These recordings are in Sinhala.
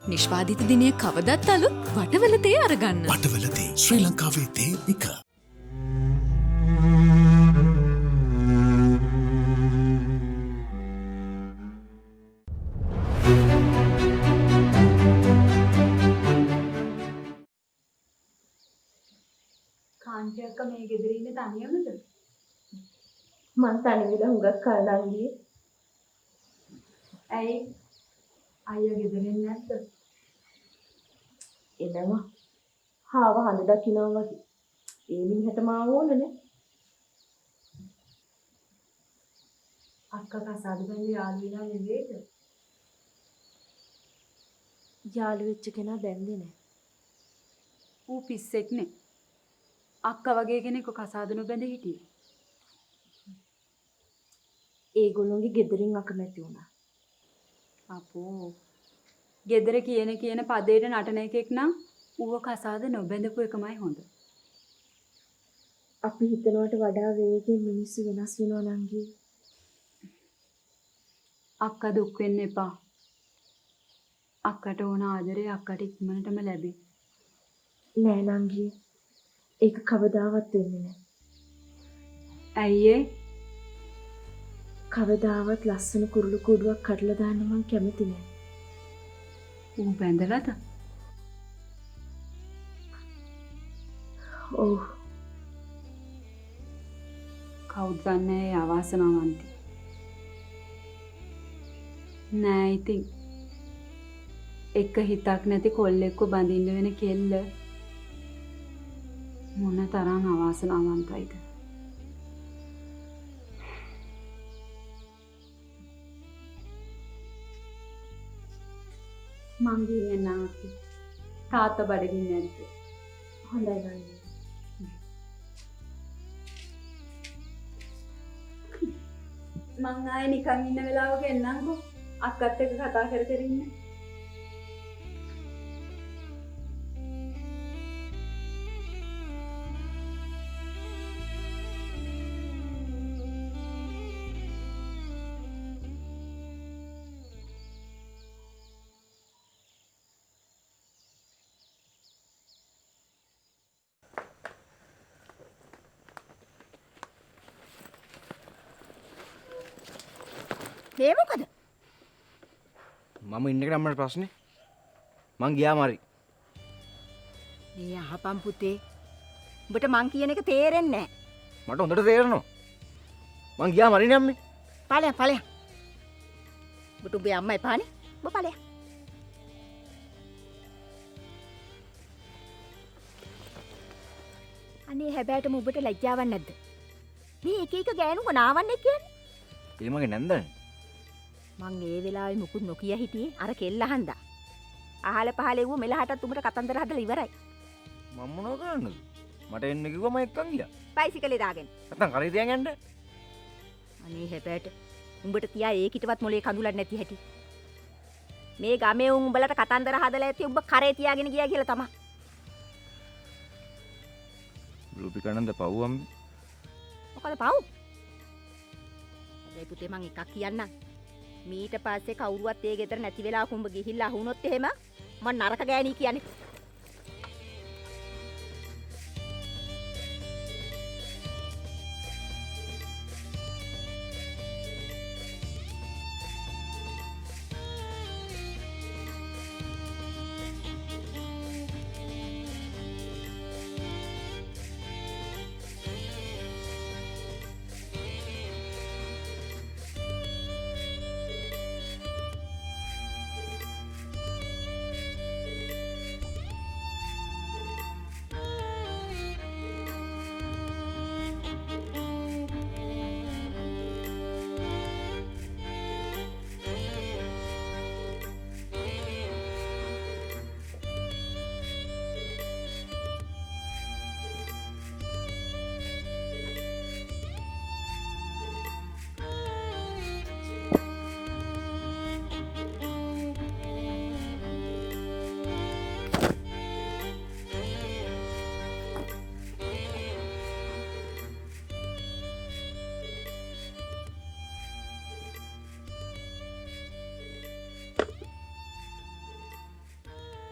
නිෂ්පාදිත දිනය කවදත් අලුත් වටවල තේ අරගන්න. වටවල තේ ශ්‍රී ලංකාවේ තේ එක. කාන්ති අක්කා මේ ගෙදර ඉන්නේ තනියමද? මං තනි වෙලා හුඟක් කල් ගියේ. ඇයි? අයියා ගෙදරින් නැද්ද? එනවා. හාව හඳ දකින්නවා වගේ. ඒ මිනිහට මාව ඕනනේ. අක්කා කසාද බැඳි යාළු වෙලා නෙවෙයිද? යාළු වෙච්ච කෙනා බැන්දේ නැහැ. ඌ පිස්සෙක් නේ. අක්කා වගේ කෙනෙක් කසාද නොබැඳ හිටියේ. ඒගොල්ලෝගේ ගෙදරින් අකමැති වුණා. අපෝ. ගෙදර කියන පදේට නටන එකෙක් නම් ඌව කසාද නොබැඳපු එකමයි හොඳ. අපි හිතනවට වඩා වේගෙන් මිනිස්සු වෙනස් වෙනවා නංගී. අක්කා දුක් වෙන්න එපා. අක්කට ඕන ආදරේ අක්කට ඉක්මනටම ලැබේ. නෑ නංගී. ඒක කවදාවත් වෙන්නේ නෑ. ඇයි ඒ? කවදාවත් ලස්සන කුරුළු කූඩුවක් කඩලා දාන්න මං කැමති නෑ. ඌ බැඳලාද? ඔව්. කවුද දන්නේ අවාසනාවන්ති. නෑ ඉතින් එක හිතක් නැති කොල්ලෙක්ව බඳින්න වෙන කෙල්ල මොන තරම් අවාසනාවන්තයිද? මං ගියේ නැති. තාත්තා බඩගින්න නැද්ද? හොඳයි නංගී. මං ආයේ නිකන් ඉන්න වෙලාවක එන්නම්කෝ. අක්කත් එක්ක කතා කර කර ඉන්න. මේ මොකද? මම ඉන්න එක නම් ප්‍රශ්නේ. මං ගියාම හරි. මේ අහපම් පුතේ. උඹට මං කියන එක තේරෙන්නේ නැහැ. මට හොඳට තේරෙනවා. මං ගියාම හරිනේ අම්මේ. ඵලයන්. උඹට උඹේ අම්මා එපානේ. උඹ ඵලයන්. අනේ හැබැයිටම උඹට ලැජ්ජාවක් නැද්ද? මේ එක එක ගෑනුක නාවන්නේ කියන්නේ? ඒ මගේ නැන්දනේ. මං ඒ වෙලාවේ මුකුත් නොකිය හිටියේ අර කෙල්ල හන්දා. අහල පහල එව්ව මෙලහටත් උඹට කතන්දර හදලා ඉවරයි. මම මොනව කරන්නද? මට එන්න කිව්වම එක්කන් ගියා. බයිසිකලේ දාගෙන. නැත්තම් කරේ තියන් යන්න. අනේ හැබැයිට උඹට තියා ඒකිටවත් මොලේ කඳුලක් නැති හැටි. මේ ගමේ උන් උඹලට කතන්දර හදලා ඇති උඹ කරේ තියාගෙන ගියා කියලා තමයි. රූපිකනන්ද පව් අම්මේ. මොකද පව්? ඒ පුතේ මං එකක් කියන්නම්. මීට පස්සේ කවුරුවත් ඒ ගෙදර නැති වෙලා කුඹ ගිහිල්ලා අහුනොත් එහෙම මං නරක ගෑණී කියන්නේ.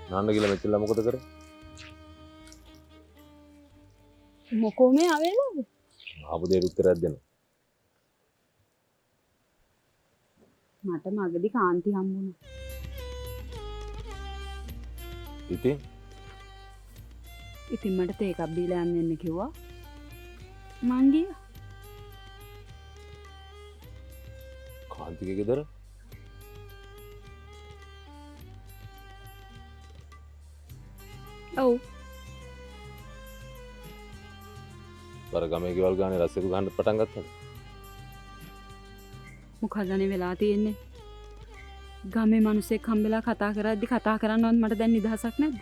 නාන්න කියලා මෙච්චර මොකද කරේ? මොකෝ මේ ආවේලද? ආපු දෙයට උත්තරයක් දෙන්න. මට මගදී කාන්ති හම්බුණා. ඉතින් මට තේ එකක් බීලා යන්න එන්න කිව්වා. මං ගියා. කාන්තිගේ ගෙදර? ඔව්. බර ගමේ ගෙවල් ගානේ රස්සෙකු ගහන්න පටන් ගත්තා. මොකදනේ වෙලා තියෙන්නේ? ගමේ මිනිස්සෙක් හම්බෙලා කතා කරද්දි කතා කරන්නවත් මට දැන් නිදහසක් නැද්ද?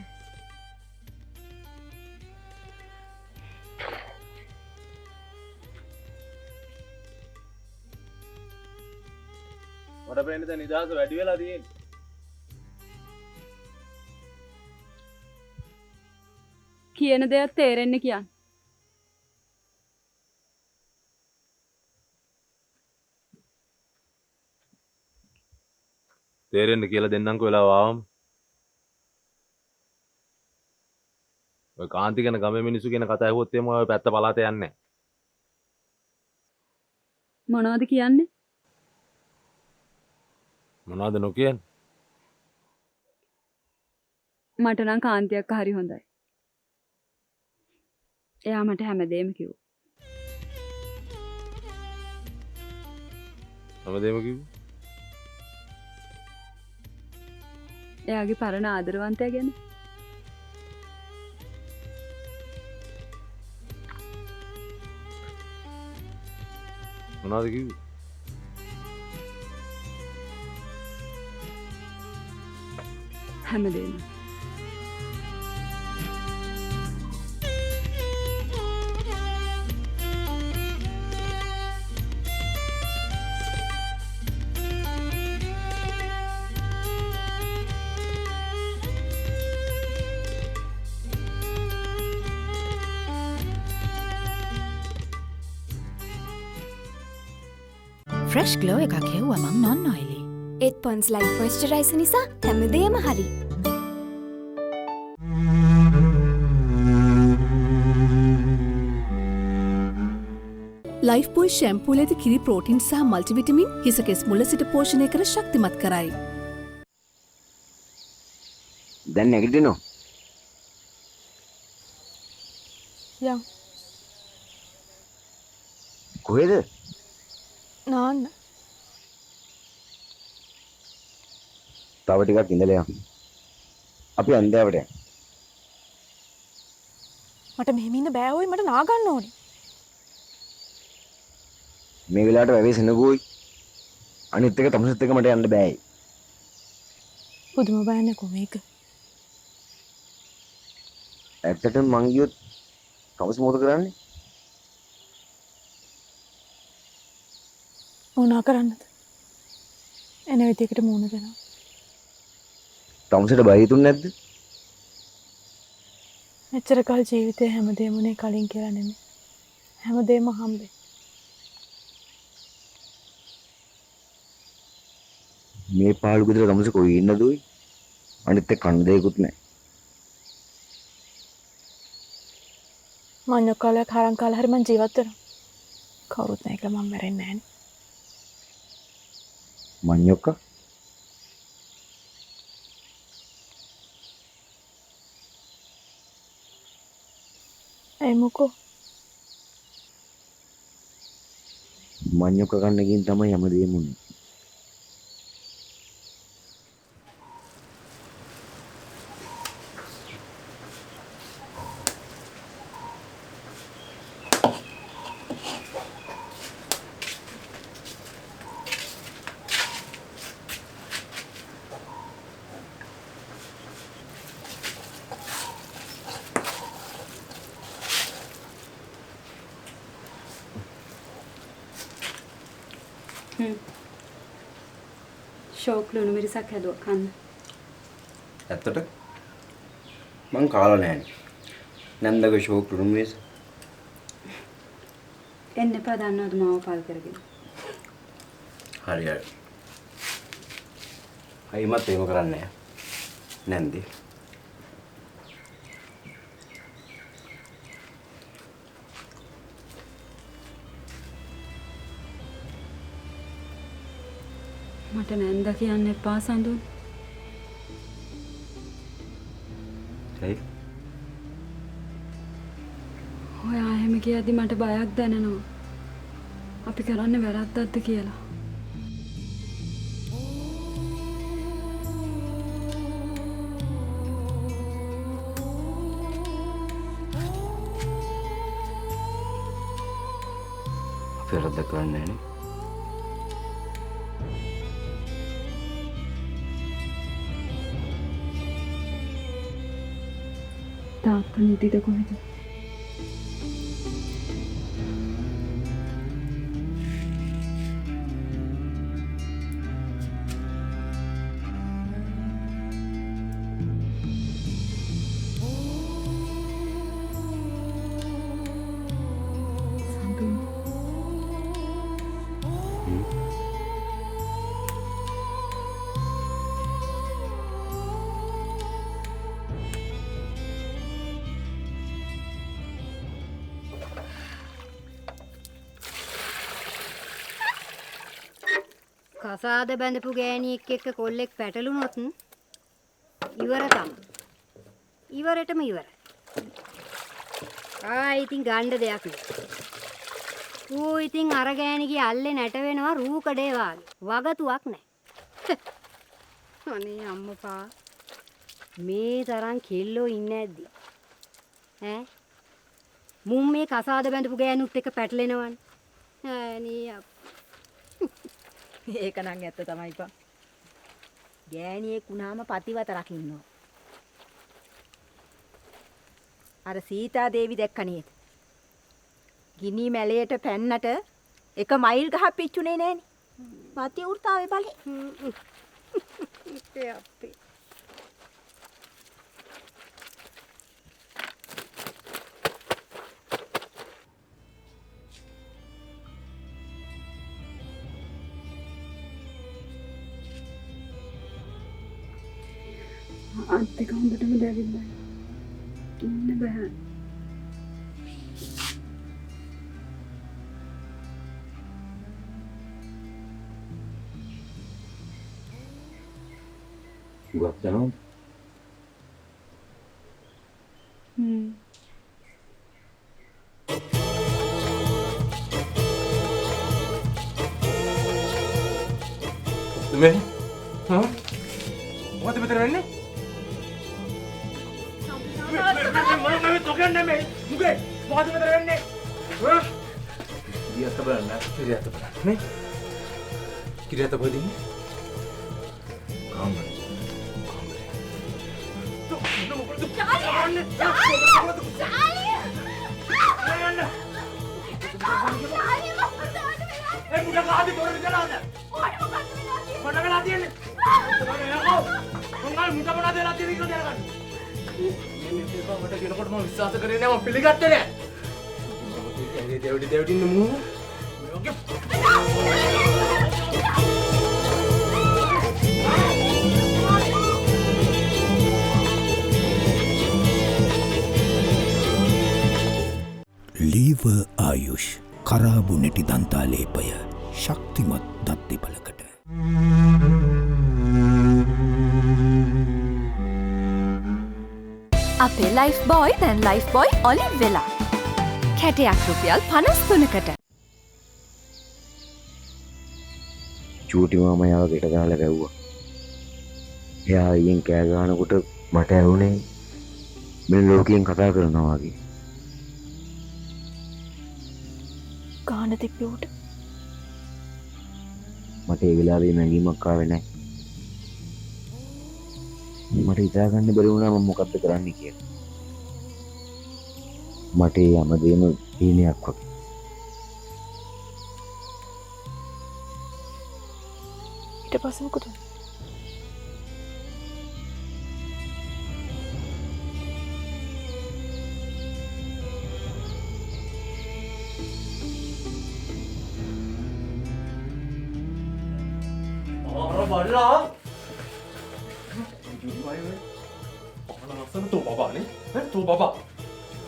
මට පේන්නේ දැන් නිදහස වැඩි වෙලා තියෙන්නේ. කියන දේත් තේරෙන්න කියන්න. තේරෙන්න කියලා දෙන්නම්කෝ වෙලාව ආවම. ඔය කාන්ති ගැන ගමේ මිනිස්සු කියන කතා ඇහුවොත් එම ඔය පැත්ත පළාත යන්නේ නැහැ. මොනවද කියන්නේ? මොනවද නොකියන්නේ? මට නම් කාන්තියක් හරි හොඳයි. එයා මට හැමදේම කිව්වා. හැමදේම කිව්වේ? එයාගේ පරණ ආදරවන්තයා ගැන. මොනවද කිව්වේ? හැමදේම. ෆ්‍රෙෂ් ග්ලෝ එකක් හෙව්වා මං නොන් ඔයිලි. ඒත් පොන්ස් ලයිට් මොයිස්චරයිසර් නිසා හැමදේම හරි. ලයිෆ් බොයි ෂැම්පූල ඇති කිරි ප්‍රෝටින් සහ මල්ටිවිටමින් හිස කෙස් මුල සිට පෝෂණය කර ශක්තිමත් කරයි. දැන් නැගිටිනෝ. යම්. කොහෙද? නාන්න. තව ටිකක් ඉඳලා යන්න. අපි අන්දෑවට යන්න. මට මෙහෙම ඉන්න බෑ ඕයි මට නා ගන්න ඕනේ. මේ වෙලාවට වැවේ සෙනගුයි. අනිත් එක තමසෙත් එක මට යන්න බෑයි. පුදුම බෑනේ කොමේක. ඇත්තටම මං ගියොත් තමස මොකද කරන්නේ? මොනා කරන්නද? එන විදියකට මූණ දෙනවා. තමසට බය හිතුන්නේ නැද්ද? මෙච්චර කල් ජීවිතේ හැමදේම උනේ කලින් කියලා නෙමෙයි. හැමදේම හම්බෙයි. මේ පාළු ගෙදර තමස කොයි ඉන්නද උයි? අනිත් එක කන්න දෙයක්වත් නැහැ. මඤ්ඤොක් කාලයක් හරන් කාලා හරි මං ජීවත් වෙනවා. කවුරුත් නැහැ කියලා මම මැරෙන්නේ නැහනේ. මඤ්ඤොක්කා ඒ මොකෝ මඤ්ඤොක්කා කන්න ගින් තමයි හැමදේම උනේ. ෂෝක් ලුණු මිරිසක් හැදුවා කන්න. ඇත්තට මං කාලා නැහැ. නන්දගේ ෂෝක් ලුණු මිරිස. එන්න එපා දන්නවද මාව පාල් කරගෙන. හරි හරි. අයිමත් එහෙම කරන්නේ නැහැ. නැන්දේ. මට නැන්ද කියන්න එපා සඳුන්. ඇයි? ඔයා එහෙම කියද්දි මට බයක් දැනෙනවා. අපි කරන්නේ වැරද්දක්ද කියලා. අපි වැරද්දක් කරන්නේ නැහැ නේ. තාත්තා නිදිද කොහෙද? සඳුන්. කසාද බැඳපු ගෑණියෙක් එක්ක කොල්ලෙක් පැටලුනොත් ඉවර තමයි. ඉවරටම ඉවර. ඉතින් ගණ්ඩ දෙයක් නෑ. ඌ ඉතින් අර ගෑණිගේ අල්ලේ නැට වෙනවා රූ කඩේ වාගේ. වගතුවක් නෑ. අනේ අම්මපා. මේ තරම් කෙල්ලෝ ඉන්නේ නැද්දි? ඈ? මුම් මේ කසාද බැඳපු ගෑනුත් එක්ක පැටලෙනවනේ. අනේ ඒක නම් ඇත්ත තමයි පා. ගෑණියෙක් වුණාම පතිවත රකින්නවා. අර සීතා දේවි දැක්ක නේද? ගිනි මැලයට පැන්නට එක මයිල් ගහක් පිච්චුනේ නෑනේ. පති වෘතාවේ බලේ. ඉතින් අපේ අන්තික හොඳටම දැවිලා ඉන්න බෑ. ගුවක් යනවා. මේ මොකද මෙතන වෙන්නේ? මම තෝකන්නේ මේ මුගේ මොකද මෙතන වෙන්නේ? කිරියත් බලන්න නේ? කිරියත් කොහෙද? කාමරේ. විශ්වාස කරේ නෑ මම පිළිගත්තේ නෑ. දෙවිඩි නමු. ලීව ආයුෂ් කරාබු නැටි දන්තාලේපය ශක්තිමත් දත් දෙපළකට. අපේ ලයිෆ් බෝයි දැන් ලයිෆ් බෝයි ඔලිව් වෙලා. කැටයක් රුපියල් 53කට. චූටි මාමා යාව ගෙට දාලා වැව්වා. එයා අයියෙන් කෑ ගහනකොට මට ඇහුනේ මේ ලෝකයෙන් කතා කරනවා වගේ. ගාන තිබ්බේ උට. මට ඒ වෙලාවේ මැඟීමක් ආවේ නැහැ. මට හිතා ගන්න බැරි වුණා මම මොකද්ද කරන්න කියලා. මට ඒ හැමදේම හීනයක් වගේ. ඊට පස්සේ මොකද? බලලා Sana tu baba ni? Tu baba.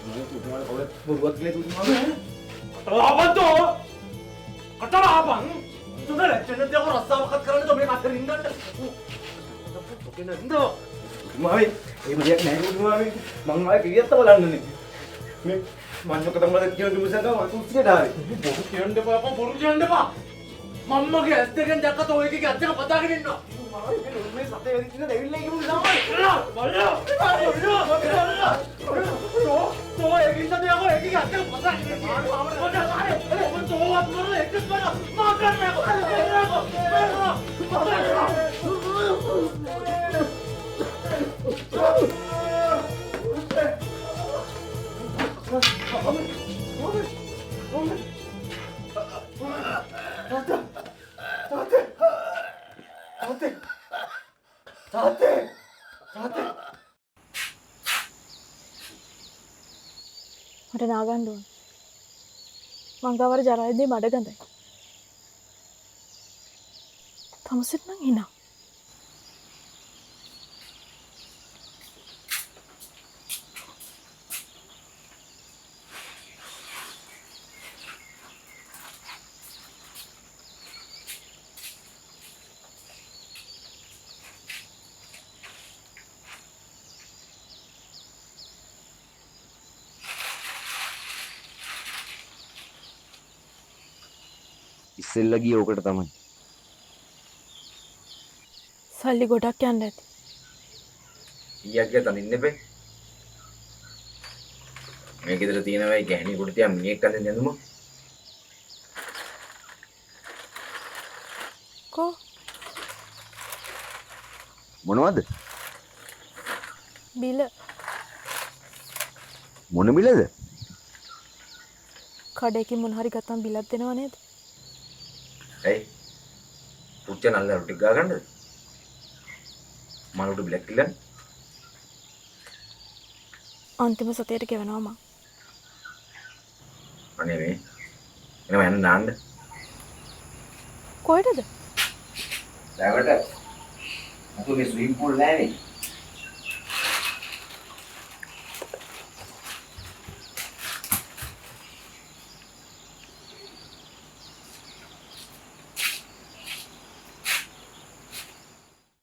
Tu mana kau buat gila tu mana? Kata apa tu? Kata apa? තුන රැච්චෙන්න දෙයක් රස්සාවක්වත් කරන්න තෝ මේ කතර ඉන්නන්න. ඔකේ නේද? මාවේ ඒ බලියක් නැහැ මාවේ. මං ආයේ කිරියත් බලන්නනේ. මේ මන්නක තමයි කියන දුසක මම කුස්සියට ආවේ. බොරු කියන්න එපා අපෝ බොරු කියන්න එපා. මම්මගේ ඇස් දෙකෙන් දැක්ක තෝ එකේ ඇස් දෙක පතාගෙන ඉන්නවා. මේ සතේ වෙදි ඉන්න දෙවිල්ලා කියමු ළමයි. බලන්න. තෝ එකකින් තදියව එකේ ඇස් දෙක පතාගෙන ඉන්නවා. මම තෝ අපර එකක් බලන්න. මා මට නාගන්න ඕන. මංගාවර ජරායේදී මඩ ගඳයි. තමසෙත් නම් හිනා. ඉස්සෙල්ලා ගියේ ඕකට තමයි. සල්ලි ගොඩක් යන්න ඇති. ඊයක් ගියා තනින් ඉන්නේ මේ ගෙදර තියෙන වෙයි ගැහණි කොට තියා මිනිහෙක් කන්දෙන් යඳුම. කො මොනවද? බිල මොන බිලද? කඩේකින් මොන හරි ගත්තම් බිලක් දෙනව නේද? ඇයි? පුච්ච නල්ල රුටි ගා ගන්නද? මලුට බ්ලැක් කිල්ලන් අන්තිම සතියට ගෙවනවා මං. අනේ මේ එනවා යන්න නාන්න. කොහෙටද? දැවට. අතෝ මේ ස්විම් පූල් නෑනේ.